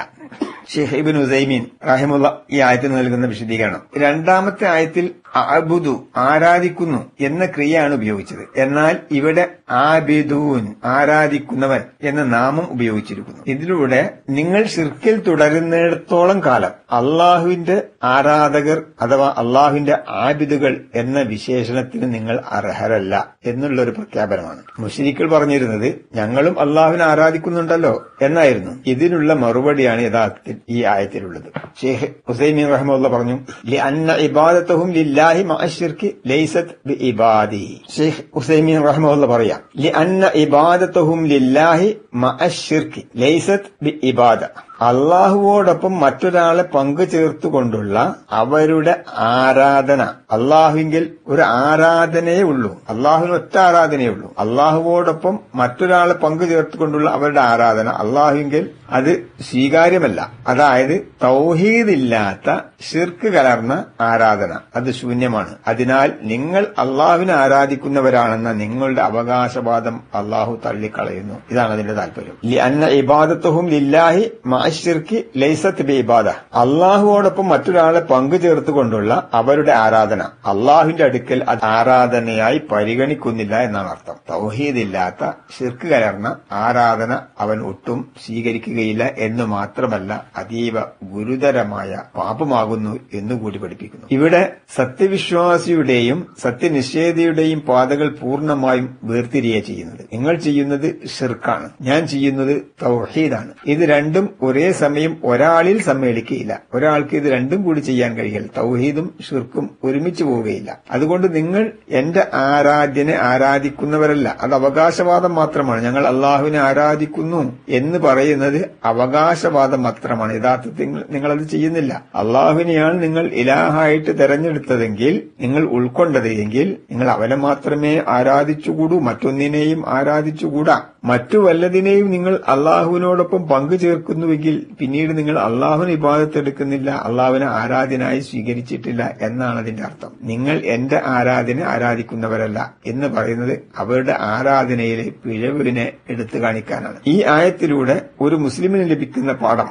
ഷെയ്ഖ് ഇബ്നു ഉസൈമീൻ റഹിമഹുള്ള ഈ ആയത്തിന് നൽകുന്ന വിശദീകരണം, രണ്ടാമത്തെ ആയത്തിൽ അഅ്ബുദു ആരാധിക്കുന്നു എന്ന ക്രിയയാണ് ഉപയോഗിച്ചത്. എന്നാൽ ഇവിടെ ആബിദൂൻ ആരാധിക്കുന്നവൻ എന്ന നാമം ഉപയോഗിച്ചിരിക്കുന്നു. ഇതിലൂടെ നിങ്ങൾ ശിർക്കിൽ തുടരുന്നിടത്തോളം കാലം അള്ളാഹുവിന്റെ ആരാധകർ അഥവാ അള്ളാഹുവിന്റെ ആബിദുകൾ എന്ന വിശേഷണത്തിന് നിങ്ങൾ അർഹരല്ല എന്നുള്ളൊരു പ്രഖ്യാപനമാണ്. മുശ്രിക്കുകൾ പറഞ്ഞിരുന്നത് ഞങ്ങളും അള്ളാഹുവിനെ ആരാധിക്കുന്നുണ്ടല്ലോ എന്നായിരുന്നു. ഇതിനുള്ള മറുപടിയാണ് യഥാർത്ഥത്തിൽ ഈ ആയത്തിലുള്ളത്. ഷെയ്ഖ് ഉസൈമീൻ റഹിമഹുല്ലാഹ് പറഞ്ഞു, ലിഅന്ന ഇബാദതഹും ലില്ലാഹി മഅ ശിർകി ലൈസത് ബിഇബാദിഹി. ഷെയ്ഖ് ഉസൈമീൻ റഹിമഹുല്ലാഹ് പറയാം, ലിഅന്ന ഇബാദതഹും ലില്ലാഹി മഅ ശിർകി ലൈസത് ബിഇബാദ. അള്ളാഹുവോടൊപ്പം മറ്റൊരാളെ പങ്കു ചേർത്തുകൊണ്ടുള്ള അവരുടെ ആരാധന. അള്ളാഹുവിങ്കിൽ ഒരു ആരാധനയേ ഉള്ളൂ, അള്ളാഹുവിന് ഒറ്റ ആരാധനയേ ഉള്ളൂ. അള്ളാഹുവോടൊപ്പം മറ്റൊരാളെ പങ്കു ചേർത്തുകൊണ്ടുള്ള അവരുടെ ആരാധന അള്ളാഹുവിങ്കിൽ അത് സ്വീകാര്യമല്ല. അതായത് തൗഹീദില്ലാത്ത ശിർക്ക് കലർന്ന ആരാധന അത് ശൂന്യമാണ്. അതിനാൽ നിങ്ങൾ അള്ളാഹുവിനെ ആരാധിക്കുന്നവരാണെന്ന നിങ്ങളുടെ അവകാശവാദം അള്ളാഹു തള്ളിക്കളയുന്നു. ഇതാണ് അതിന്റെ താല്പര്യം. അന്ന ഇബാദത്തുഹും ലില്ലാഹി മഅശ്ശിർക്കി ലൈസത്ത് ബിഇബാദ. അള്ളാഹുവോടൊപ്പം മറ്റൊരാളെ പങ്കു ചേർത്തുകൊണ്ടുള്ള അവരുടെ ആരാധന അള്ളാഹുവിന്റെ അടുക്കൽ അത് ആരാധനയായി പരിഗണിക്കുന്നില്ല എന്നാണ് അർത്ഥം. തൗഹീദില്ലാത്ത ശിർക്ക് കലർന്ന ആരാധന അവൻ ഒട്ടും സ്വീകരിക്കുകയില്ല എന്ന് മാത്രമല്ല അതീവ ഗുരുതരമായ പാപമാകുന്നു എന്നുകൂടി പഠിപ്പിക്കുന്നു. ഇവിടെ സത്യവിശ്വാസിയുടെയും സത്യനിഷേധിയുടെയും പാതകൾ പൂർണ്ണമായും വേർതിരിയ ചെയ്യുന്നത്. നിങ്ങൾ ചെയ്യുന്നത് ഷിർക്കാണ്, ഞാൻ ചെയ്യുന്നത് തൗഹീദാണ്. ഇത് രണ്ടും ഒരേ സമയം ഒരാളിൽ സമ്മേളിക്കുകയില്ല. ഒരാൾക്ക് ഇത് രണ്ടും കൂടി ചെയ്യാൻ കഴിയില്ല. തൗഹീദും ഷിർക്കും ഒരുമിച്ച് പോവുകയില്ല. അതുകൊണ്ട് നിങ്ങൾ എന്റെ ആരാധ്യനെ ആരാധിക്കുന്നവരല്ല. അത് അവകാശവാദം മാത്രമാണ്. ഞങ്ങൾ അള്ളാഹുവിനെ ആരാധിക്കുന്നു എന്ന് പറയുന്നത് അവകാശവാദം മാത്രമാണ്. യഥാർത്ഥത്തിൽ നിങ്ങളത് ചെയ്യുന്നില്ല. അള്ളാഹുവിനെയാണ് നിങ്ങൾ ഇലാഹായിട്ട് തെരഞ്ഞെടുത്തതെങ്കിൽ, നിങ്ങൾ ഉൾക്കൊണ്ടത് എങ്കിൽ നിങ്ങൾ അവനെ മാത്രമേ ആരാധിച്ചുകൂടൂ, മറ്റൊന്നിനെയും ആരാധിച്ചുകൂടാ. മറ്റു വല്ലതിനെയും നിങ്ങൾ അള്ളാഹുവിനോടൊപ്പം പങ്കു ചേർക്കുന്നുവെങ്കിൽ പിന്നീട് നിങ്ങൾ അള്ളാഹുവിന് ഇബാദത്തെടുക്കുന്നില്ല, അള്ളാഹുവിനെ ആരാധനായി സ്വീകരിച്ചിട്ടില്ല എന്നാണ് അതിന്റെ അർത്ഥം. നിങ്ങൾ എന്റെ ആരാധന ആരാധിക്കുന്നവരല്ല എന്ന് പറയുന്നത് അവരുടെ ആരാധനയിലെ പിഴവിനെ എടുത്തു കാണിക്കാനാണ്. ഈ ആയത്തിലൂടെ ഒരു മുസ്ലിമിന് ലഭിക്കുന്ന പാഠം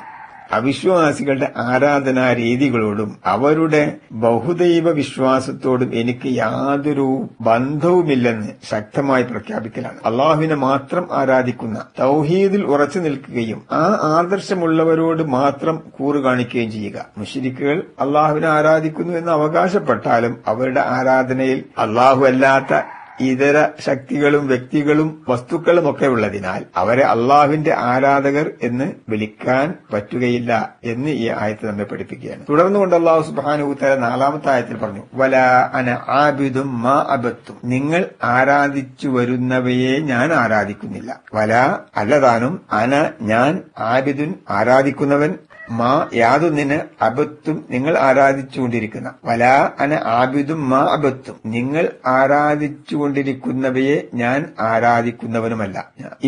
അവിശ്വാസികളുടെ ആരാധനാ രീതികളോടും അവരുടെ ബഹുദൈവ വിശ്വാസത്തോടും എനിക്ക് യാതൊരു ബന്ധവുമില്ലെന്ന് ശക്തമായി പ്രഖ്യാപിക്കലാണ്. അള്ളാഹുവിനെ മാത്രം ആരാധിക്കുന്ന തൗഹീദിൽ ഉറച്ചു നിൽക്കുകയും ആ ആദർശമുള്ളവരോട് മാത്രം കൂറു കാണിക്കുകയും ചെയ്യുക. മുശ്രിക്കുകൾ അള്ളാഹുവിനെ ആരാധിക്കുന്നു എന്ന് അവകാശപ്പെട്ടാലും അവരുടെ ആരാധനയിൽ അള്ളാഹു അല്ലാത്ത ഇതര ശക്തികളും വ്യക്തികളും വസ്തുക്കളും ഒക്കെ ഉള്ളതിനാൽ അവരെ അള്ളാഹുവിന്റെ ആരാധകർ എന്ന് വിളിക്കാൻ പറ്റുകയില്ല എന്ന് ഈ ആയത്ത് നമ്മെ പഠിപ്പിക്കുകയാണ്. തുടർന്നുകൊണ്ട് അള്ളാഹു സുബ്ഹാനഹു വ തആല 4-ാമത്തെ ആയത്തിൽ പറഞ്ഞു, വലാ അന ആബിദും മാ അബദ്തും. നിങ്ങൾ ആരാധിച്ചു വരുന്നവയെ ഞാൻ ആരാധിക്കുന്നില്ല. വലാ അല്ലതാനും അന ഞാൻ ആബിദുൻ ആരാധിക്കുന്നവൻ മാ യാതൊന്നിന് അബത്തും നിങ്ങൾ ആരാധിച്ചുകൊണ്ടിരിക്കുന്ന. വലാ അന ആബിദും മാ അബത്തും നിങ്ങൾ ആരാധിച്ചുകൊണ്ടിരിക്കുന്നവയെ ഞാൻ ആരാധിക്കുന്നവനുമല്ല.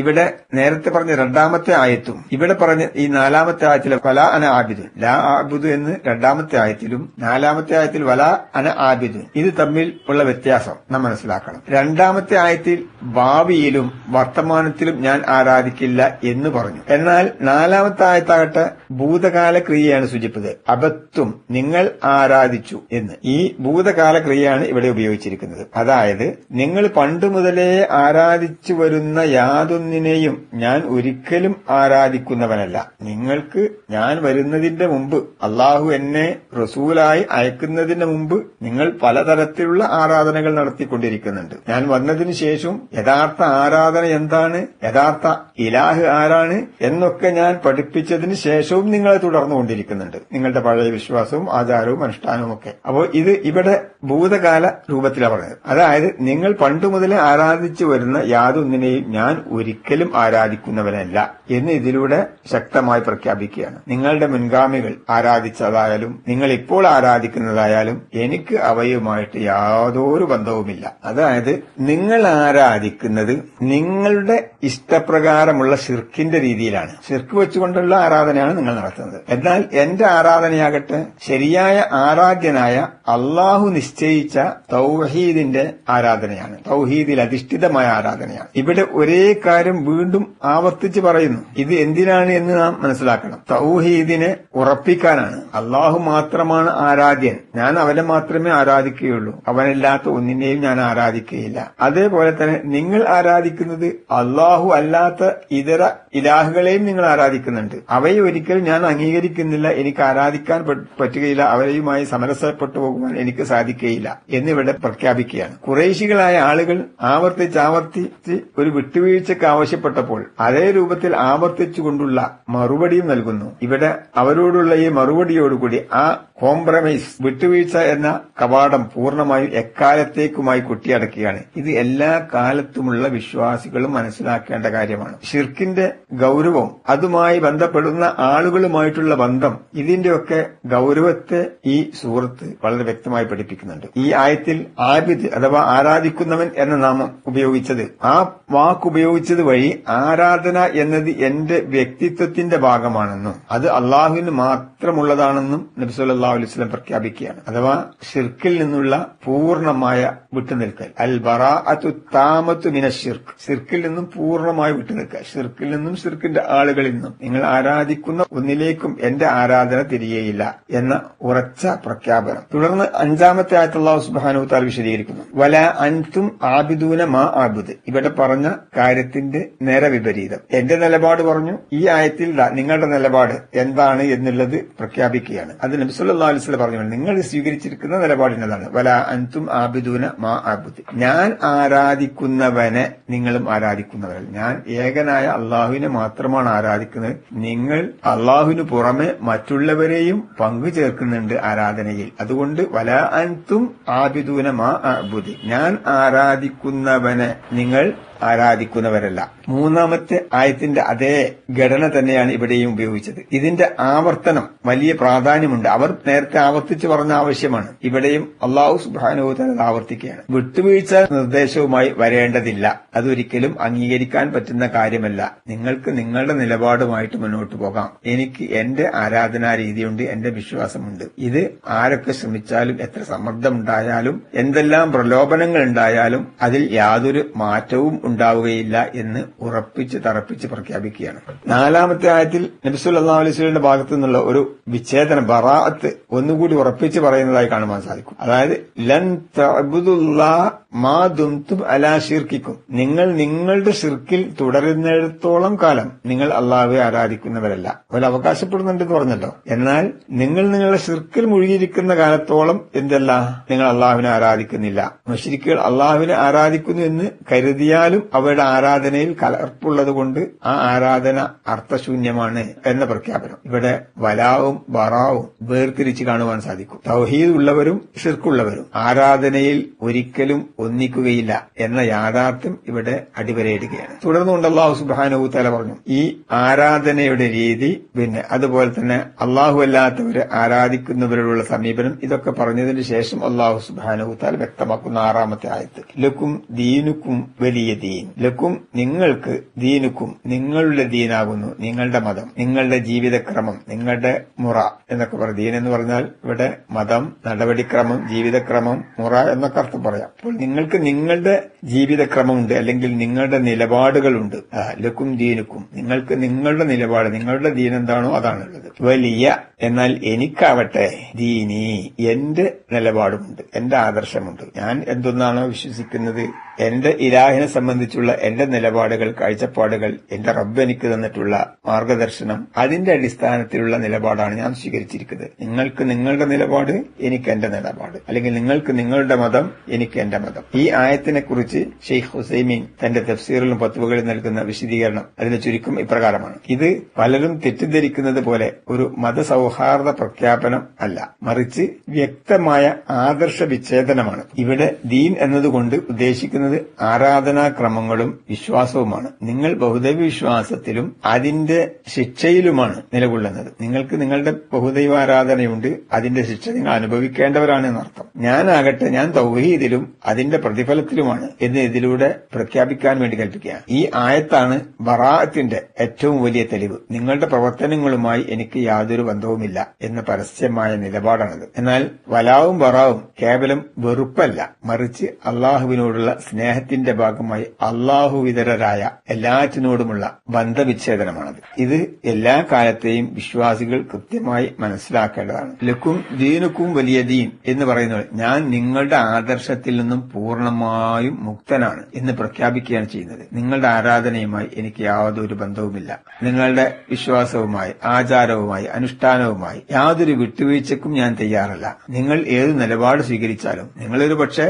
ഇവിടെ നേരത്തെ പറഞ്ഞ 2-ാമത്തെ ആയത്തും ഇവിടെ പറഞ്ഞ ഈ 4-ാമത്തെ ആയത്തിലെ വലാ അന ആബിദുൻ ലാ ആബുദു എന്ന് 2-ാമത്തെ ആയത്തിലും 4-ാമത്തെ ആയത്തിൽ വലാ അന ആബിദുൻ ഇത് തമ്മിൽ ഉള്ള വ്യത്യാസം നാം മനസ്സിലാക്കണം. 2-ാമത്തെ ആയത്തിൽ ഭാവിയിലും വർത്തമാനത്തിലും ഞാൻ ആരാധിക്കില്ല എന്ന് പറഞ്ഞു. എന്നാൽ 4-ാമത്തെ ആയത്താകട്ടെ ഭൂതകാല ക്രിയയാണ് സൂചിപ്പിച്ചത്. അബത്തും നിങ്ങൾ ആരാധിച്ചു എന്ന്. ഈ ഭൂതകാല ക്രിയയാണ് ഇവിടെ ഉപയോഗിച്ചിരിക്കുന്നത്. അതായത് നിങ്ങൾ പണ്ട് മുതലേ ആരാധിച്ചു വരുന്ന യാതൊന്നിനെയും ഞാൻ ഒരിക്കലും ആരാധിക്കുന്നവനല്ല. നിങ്ങൾക്ക് ഞാൻ വരുന്നതിന്റെ മുമ്പ്, അള്ളാഹു എന്നെ റസൂലായി അയക്കുന്നതിന് മുമ്പ് നിങ്ങൾ പലതരത്തിലുള്ള ആരാധനകൾ നടത്തിക്കൊണ്ടിരിക്കുന്നുണ്ട്. ഞാൻ വന്നതിന് ശേഷം യഥാർത്ഥ ആരാധന എന്താണ്, യഥാർത്ഥ ഇലാഹ് ആരാണ് എന്നൊക്കെ ഞാൻ പഠിപ്പിച്ചതിന് ശേഷവും നിങ്ങൾ തുടർന്നുകൊണ്ടിരിക്കുന്നുണ്ട്. നിങ്ങളുടെ പഴയ വിശ്വാസവും ആചാരവും അനുഷ്ഠാനവും ഒക്കെ. അപ്പോൾ ഇത് ഇവിടെ ഭൂതകാല രൂപത്തിലാണ് പറഞ്ഞത്. അതായത് നിങ്ങൾ പണ്ട് മുതലേ ആരാധിച്ചു വരുന്ന യാതൊന്നിനെയും ഞാൻ ഒരിക്കലും ആരാധിക്കുന്നവനല്ല എന്ന് ഇതിലൂടെ ശക്തമായി പ്രഖ്യാപിക്കുകയാണ്. നിങ്ങളുടെ മുൻഗാമികൾ ആരാധിച്ചതായാലും നിങ്ങൾ ഇപ്പോൾ ആരാധിക്കുന്നതായാലും എനിക്ക് അവയുമായിട്ട് യാതൊരു ബന്ധവുമില്ല. അതായത് നിങ്ങൾ ആരാധിക്കുന്നത് നിങ്ങളുടെ ഇഷ്ടപ്രകാരമുള്ള ഷിർക്കിന്റെ രീതിയിലാണ്. ഷിർക്ക് വെച്ചുകൊണ്ടുള്ള ആരാധനയാണ് നിങ്ങൾ നടത്തുന്നത്. എന്നാൽ എന്റെ ആരാധനയാകട്ടെ ശരിയായ ആരാധ്യനായ അള്ളാഹു നിശ്ചയിച്ച തൗഹീദിന്റെ ആരാധനയാണ്. തൗഹീദിൽ അധിഷ്ഠിതമായ ആരാധനയാണ്. ഇവിടെ ഒരേ കാര്യം വീണ്ടും ആവർത്തിച്ച് പറയുന്നു. ഇത് എന്തിനാണ് എന്ന് നാം മനസ്സിലാക്കണം. തൗഹീദിനെ ഉറപ്പിക്കാനാണ്. അള്ളാഹു മാത്രമാണ് ആരാധ്യൻ, ഞാൻ അവനെ മാത്രമേ ആരാധിക്കുകയുള്ളൂ, അവനല്ലാത്ത ഒന്നിനെയും ഞാൻ ആരാധിക്കുകയില്ല. അതേപോലെ തന്നെ നിങ്ങൾ ആരാധിക്കുന്നത് അള്ളാഹു അല്ലാത്ത ഇതര ഇലാഹുകളെയും നിങ്ങൾ ആരാധിക്കുന്നുണ്ട്. അവയെ ഒരിക്കലും ഞാൻ അംഗീകരിക്കുന്നില്ല, എനിക്ക് ആരാധിക്കാൻ പറ്റുകയില്ല, അവരെയുമായി സമരസപ്പെട്ടു പോകുന്നു പോകുവാൻ എനിക്ക് സാധിക്കുകയില്ല എന്നിവിടെ പ്രഖ്യാപിക്കുകയാണ്. ഖുറൈശികളായ ആളുകൾ ആവർത്തിച്ച് ഒരു വിട്ടുവീഴ്ചയ്ക്ക് ആവശ്യപ്പെട്ടപ്പോൾ അതേ രൂപത്തിൽ ആവർത്തിച്ചുകൊണ്ടുള്ള മറുപടിയും നൽകുന്നു. ഇവിടെ അവരോടുള്ള ഈ മറുപടിയോടുകൂടി ആ കോംപ്രമൈസ്, വിട്ടുവീഴ്ച എന്ന കവാടം പൂർണ്ണമായും എക്കാലത്തേക്കുമായി കൊട്ടിയടക്കുകയാണ്. ഇത് എല്ലാ കാലത്തുമുള്ള വിശ്വാസികളും മനസ്സിലാക്കേണ്ട കാര്യമാണ്. ഷിർക്കിന്റെ ഗൌരവം, അതുമായി ബന്ധപ്പെടുന്ന ആളുകളുമായിട്ടുള്ള ബന്ധം, ഇതിന്റെയൊക്കെ ഗൌരവത്തെ ഈ സൂറത്ത് വളരെ വ്യക്തമായി പഠിപ്പിക്കുന്നുണ്ട്. ഈ ആയത്തിൽ ആബിദ് അഥവാ ആരാധിക്കുന്നവൻ എന്ന നാമം ഉപയോഗിച്ചത്, ആ വാക്കുപയോഗിച്ചത് വഴി ആരാധന എന്നത് എന്റെ വ്യക്തിത്വത്തിന്റെ ഭാഗമാണെന്നും അത് അള്ളാഹുവിന് മാത്രമുള്ളതാണെന്നും നബി സല്ലല്ലാഹു അലൈഹി വസല്ലം പ്രഖ്യാപിക്കുകയാണ്. അഥവാ ഷിർക്കിൽ നിന്നുള്ള പൂർണ്ണമായ വിട്ടുനിൽക്കൽ, അൽ ബറാഅത്തു താമത്തു മിനശ് ശിർക്ക്, ഷിർക്കിൽ നിന്നും പൂർണ്ണമായി വിട്ടുനിൽക്കുക. ഷിർക്കിൽ നിന്നും ഷിർക്കിന്റെ ആളുകളിൽ നിന്നും നിങ്ങൾ ആരാധിക്കുന്ന ഒന്നിലേക്കും എന്റെ ആരാധന തിരികെയില്ല എന്ന ഉറച്ച പ്രഖ്യാപനം. തുടർന്ന് 5-ാമത്തെ ആയത്ത് അല്ലാഹു സുബ്ഹാനഹു വതആല വിശദീകരിക്കുന്നു. വല അൻതും ആബിദൂന മാ ആബുദ്. ഇവിടെ പറഞ്ഞ കാര്യത്തിന്റെ നേരെ വിപരീതം. എന്റെ നിലപാട് പറഞ്ഞു, ഈ ആയത്തിൽ നിങ്ങളുടെ നിലപാട് എന്താണ് എന്നുള്ളത് പ്രഖ്യാപിക്കുകയാണ്. അത് നബി സല്ലല്ലാഹു അലൈഹി വസല്ലം പറഞ്ഞു, നിങ്ങൾ സ്വീകരിച്ചിരിക്കുന്ന നിലപാടിനതാണ്. വല അൻതും ആബിദൂന മാ ആബുദ്. ഞാൻ ആരാധിക്കുന്നവനെ നിങ്ങളും ആരാധിക്കുന്നവരല്ല. ഞാൻ ഏകനായ അള്ളാഹുവിനെ മാത്രമാണ് ആരാധിക്കുന്നത്. നിങ്ങൾ അള്ളാഹുവിന് പുറമെ മറ്റുള്ളവരെയും പങ്കു ചേർക്കുന്നുണ്ട് ആരാധനയിൽ. അതുകൊണ്ട് വല അൻതും ആബിദൂന മാ ആബുദ്, ഞാൻ ആരാധിക്കുന്നവനെ നിങ്ങൾ ആരാധിക്കുന്നവരല്ല. 3-ാമത്തെ ആയത്തിന്റെ അതേ ഘടന തന്നെയാണ് ഇവിടെയും ഉപയോഗിച്ചത്. ഇതിന്റെ ആവർത്തനം വലിയ പ്രാധാന്യമുണ്ട്. അവർ നേരത്തെ ആവർത്തിച്ച് പറഞ്ഞ ആവശ്യമാണ്. ഇവിടെയും അല്ലാഹു സുബ്ഹാനഹു വ തആല ആവർത്തിക്കുകയാണ്. വിട്ടുവീഴ്ച നിർദ്ദേശവുമായി വരേണ്ടതില്ല. അതൊരിക്കലും അംഗീകരിക്കാൻ പറ്റുന്ന കാര്യമല്ല. നിങ്ങൾക്ക് നിങ്ങളുടെ നിലപാടുമായിട്ട് മുന്നോട്ട് പോകാം. എനിക്ക് എന്റെ ആരാധനാ രീതിയുണ്ട്, എന്റെ വിശ്വാസമുണ്ട്. ഇത് ആരൊക്കെ ശ്രമിച്ചാലും, എത്ര സമ്മർദ്ദമുണ്ടായാലും, എന്തെല്ലാം പ്രലോഭനങ്ങൾ ഉണ്ടായാലും അതിൽ യാതൊരു മാറ്റവും ഉണ്ടാവുകയില്ല എന്ന് ഉറപ്പിച്ച് തറപ്പിച്ച് പ്രഖ്യാപിക്കുകയാണ്. 4-ാമത്തെ ആയത്തിൽ നബി സല്ലല്ലാഹു അലൈഹി വസല്ലമയുടെ ഭാഗത്തു നിന്നുള്ള ഒരു വിച്ഛേദനം, ബറാഅത്ത് ഒന്നുകൂടി ഉറപ്പിച്ച് പറയുന്നതായി കാണുവാൻ സാധിക്കും. അതായത് ലൻ തഅബുദുല്ലാഹ മാ ദുംതും അലാ ശിർക്കിക്കും, നിങ്ങൾ നിങ്ങളുടെ ഷിർക്കിൽ തുടരുന്നിടത്തോളം കാലം നിങ്ങൾ അള്ളാഹുവെ ആരാധിക്കുന്നവരല്ല. അവർ അവകാശപ്പെടുന്നുണ്ടെന്ന് പറഞ്ഞല്ലോ. എന്നാൽ നിങ്ങൾ നിങ്ങളുടെ ഷിർക്കിൽ മുഴുകിയിരിക്കുന്ന കാലത്തോളം എന്തല്ല, നിങ്ങൾ അള്ളാഹുവിനെ ആരാധിക്കുന്നില്ല. മുശ്രിക്കുകൾ അള്ളാഹുവിനെ ആരാധിക്കുന്നു എന്ന് കരുതിയാലും അവരുടെ ആരാധനയിൽ കലർപ്പുള്ളതുകൊണ്ട് ആ ആരാധന അർത്ഥശൂന്യമാണ് എന്ന പ്രഖ്യാപനം. ഇവിടെ വലാവും ബറാവും വേർതിരിച്ച് കാണുവാൻ സാധിക്കും. തൗഹീദ് ഉള്ളവരും ഷിർക്കുള്ളവരും ആരാധനയിൽ ഒരിക്കലും ഒന്നിക്കുകയില്ല എന്ന യാഥാർത്ഥ്യം ഇവിടെ അടിവരയിടുകയാണ്. തുടർന്നുകൊണ്ട് അല്ലാഹു സുബ്ഹാനഹു വ തആല പറഞ്ഞു, ഈ ആരാധനയുടെ രീതി, പിന്നെ അതുപോലെ തന്നെ അല്ലാഹു അല്ലാത്തവരെ ആരാധിക്കുന്നവരോടുള്ള സമീപനം, ഇതൊക്കെ പറഞ്ഞതിന് ശേഷം അല്ലാഹു സുബ്ഹാനഹു വ തആല വ്യക്തമാക്കുന്ന 6-ാമത്തെ ആയത്ത്, ലക്കും ദീനുക്കും വലിയ ദീൻ, ലക്കും നിങ്ങൾക്ക്, ദീനുക്കും നിങ്ങളുടെ ദീനാകുന്നു, നിങ്ങളുടെ മതം, നിങ്ങളുടെ ജീവിതക്രമം, നിങ്ങളുടെ മുറ എന്നൊക്കെ പറയും. ദീൻ എന്ന് പറഞ്ഞാൽ ഇവിടെ മതം, നടപടിക്രമം, ജീവിതക്രമം, മുറ എന്നൊക്കെ അർത്ഥം പറയാം. അപ്പോൾ നിങ്ങൾക്ക് നിങ്ങളുടെ ജീവിതക്രമമുണ്ട്, അല്ലെങ്കിൽ നിങ്ങളുടെ നിലപാടുകളുണ്ട്. ലക്കും ദീനുക്കും, നിങ്ങൾക്ക് നിങ്ങളുടെ നിലപാട്, നിങ്ങളുടെ ദീൻ എന്താണോ അതാണുള്ളത്. വലിയ, എന്നാൽ എനിക്കാവട്ടെ ദീനി, എന്റെ നിലപാടുമുണ്ട്, എന്റെ ആദർശമുണ്ട്. ഞാൻ എന്തൊന്നാണോ വിശ്വസിക്കുന്നത്, എന്റെ ഇലാഹിനെ സംബന്ധിച്ചുള്ള എന്റെ നിലപാടുകൾ, കാഴ്ചപ്പാടുകൾ, എന്റെ റബ്ബ് എനിക്ക് തന്നിട്ടുള്ള മാർഗദർശനം, അതിന്റെ അടിസ്ഥാനത്തിലുള്ള നിലപാടാണ് ഞാൻ സ്വീകരിച്ചിരിക്കുന്നത്. നിങ്ങൾക്ക് നിങ്ങളുടെ നിലപാട്, എനിക്ക് എന്റെ നിലപാട്, അല്ലെങ്കിൽ നിങ്ങൾക്ക് നിങ്ങളുടെ മതം, എനിക്ക് എന്റെ മതം. ഈ ആയത്തിനെ കുറിച്ച് ഷെയ്ഖ് ഹുസൈമീൻ തന്റെ തഫ്സീറിലും ഫത്വകളിൽ നൽകുന്ന വിശദീകരണം, അതിന്റെ ചുരുക്കം ഇപ്രകാരമാണ്. ഇത് പലരും തെറ്റിദ്ധരിക്കുന്നത് പോലെ ഒരു മതസൗഹാർദ്ദ പ്രഖ്യാപനം അല്ല, മറിച്ച് വ്യക്തമായ ആദർശ വിച്ഛേദനമാണ്. ഇവിടെ ദീൻ എന്നതുകൊണ്ട് ഉദ്ദേശിക്കുന്നത് ആരാധനാക്രമങ്ങളും വിശ്വാസവുമാണ്. നിങ്ങൾ ബഹുദൈവ വിശ്വാസത്തിലും അതിന്റെ ശിക്ഷയിലുമാണ് നിലകൊള്ളുന്നത്. നിങ്ങൾക്ക് നിങ്ങളുടെ ബഹുദൈവാരാധനയുണ്ട്, അതിന്റെ ശിക്ഷ നിങ്ങൾ അനുഭവിക്കേണ്ടവരാണ് എന്നർത്ഥം. ഞാനാകട്ടെ, ഞാൻ തൗഹീദിലും അതിന്റെ പ്രതിഫലത്തിലുമാണ് എന്ന് ഇതിലൂടെ പ്രഖ്യാപിക്കാൻ വേണ്ടി കൽപ്പിക്കുക. ഈ ആയത്താണ് ബറാഅത്തിന്റെ ഏറ്റവും വലിയ തെളിവ്. നിങ്ങളുടെ പ്രവർത്തനങ്ങളുമായി എനിക്ക് യാതൊരു ബന്ധവുമില്ല എന്ന പരസ്യമായ നിലപാടാണത്. എന്നാൽ വലാവും ബറാവും കേവലം വെറുപ്പല്ല, മറിച്ച് അള്ളാഹുവിനോടുള്ള സ്നേഹത്തിന്റെ ഭാഗമായി അള്ളാഹുവിതരരായ എല്ലാറ്റിനോടുമുള്ള ബന്ധവിച്ഛേദനമാണത്. ഇത് എല്ലാ കാലത്തെയും വിശ്വാസികൾ കൃത്യമായി മനസ്സിലാക്കേണ്ടതാണ്. ലക്കും ദീനുക്കും വലിയ ദീൻ എന്ന് പറയുന്നത് ഞാൻ നിങ്ങളുടെ ആദർശത്തിൽ നിന്നും പൂർണ്ണമായും മുക്തനാണ് എന്ന് പ്രഖ്യാപിക്കുകയാണ് ചെയ്യുന്നത്. നിങ്ങളുടെ ആരാധനയുമായി എനിക്ക് യാതൊരു ബന്ധവുമില്ല. നിങ്ങളുടെ വിശ്വാസവുമായി, ആചാരവുമായി, അനുഷ്ഠാനവുമായി യാതൊരു വിട്ടുവീഴ്ചക്കും ഞാൻ തയ്യാറല്ല. നിങ്ങൾ ഏത് നിലപാട് സ്വീകരിച്ചാലും നിങ്ങളൊരു പക്ഷേ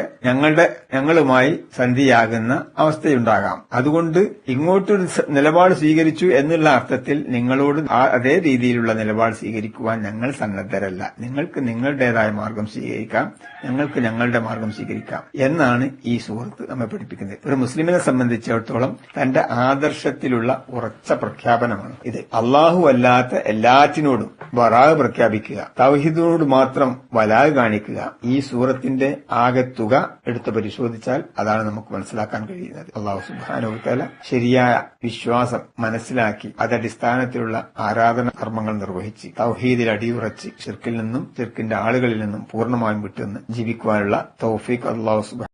ഞങ്ങളുമായി സന്ധിയാകുന്ന അവസ്ഥയുണ്ടാകാം. അതുകൊണ്ട് ഇങ്ങോട്ടൊരു നിലപാട് സ്വീകരിച്ചു എന്നുള്ള അർത്ഥത്തിൽ നിങ്ങളോട് അതേ രീതിയിലുള്ള നിലപാട് സ്വീകരിക്കുവാൻ ഞങ്ങൾ സന്നദ്ധരല്ല. നിങ്ങൾക്ക് നിങ്ങളുടേതായ മാർഗം സ്വീകരിക്കാം, ഞങ്ങൾക്ക് ഞങ്ങളുടെ മാർഗം സ്വീകരിക്കാം എന്നാണ് ഈ സൂറത്ത് നമ്മെ പഠിപ്പിക്കുന്നത്. ഒരു മുസ്ലിമിനെ സംബന്ധിച്ചിടത്തോളം തന്റെ ആദർശത്തിലുള്ള ഉറച്ച പ്രഖ്യാപനമാണ് ഇത്. അള്ളാഹു അല്ലാത്ത എല്ലാറ്റിനോടും ബറാഅ് പ്രഖ്യാപിക്കുക, തൗഹീദിനോട് മാത്രം വലാഅ് കാണിക്കുക. ഈ സൂറത്തിന്റെ ആകെ തുക എടുത്ത് പരിശോധിച്ചാൽ അതാണ് നമുക്ക് മനസ്സിലാക്കാൻ കഴിയുന്നത്. അള്ളാഹു സുബ്ഹാനഹു വ തആല ശരിയായ വിശ്വാസം മനസ്സിലാക്കി അതടിസ്ഥാനത്തിലുള്ള ആരാധന കർമ്മങ്ങൾ നിർവഹിച്ച് തൗഹീദിൽ അടിയുറച്ച് ശിർക്കിൽ നിന്നും ശിർക്കിന്റെ ആളുകളിൽ നിന്നും പൂർണ്ണമായും വിട്ടുനിന്ന് ജീവിക്കുവാനുള്ള തൗഫീഖ് അള്ളാഹു സുബ്ഹാനഹു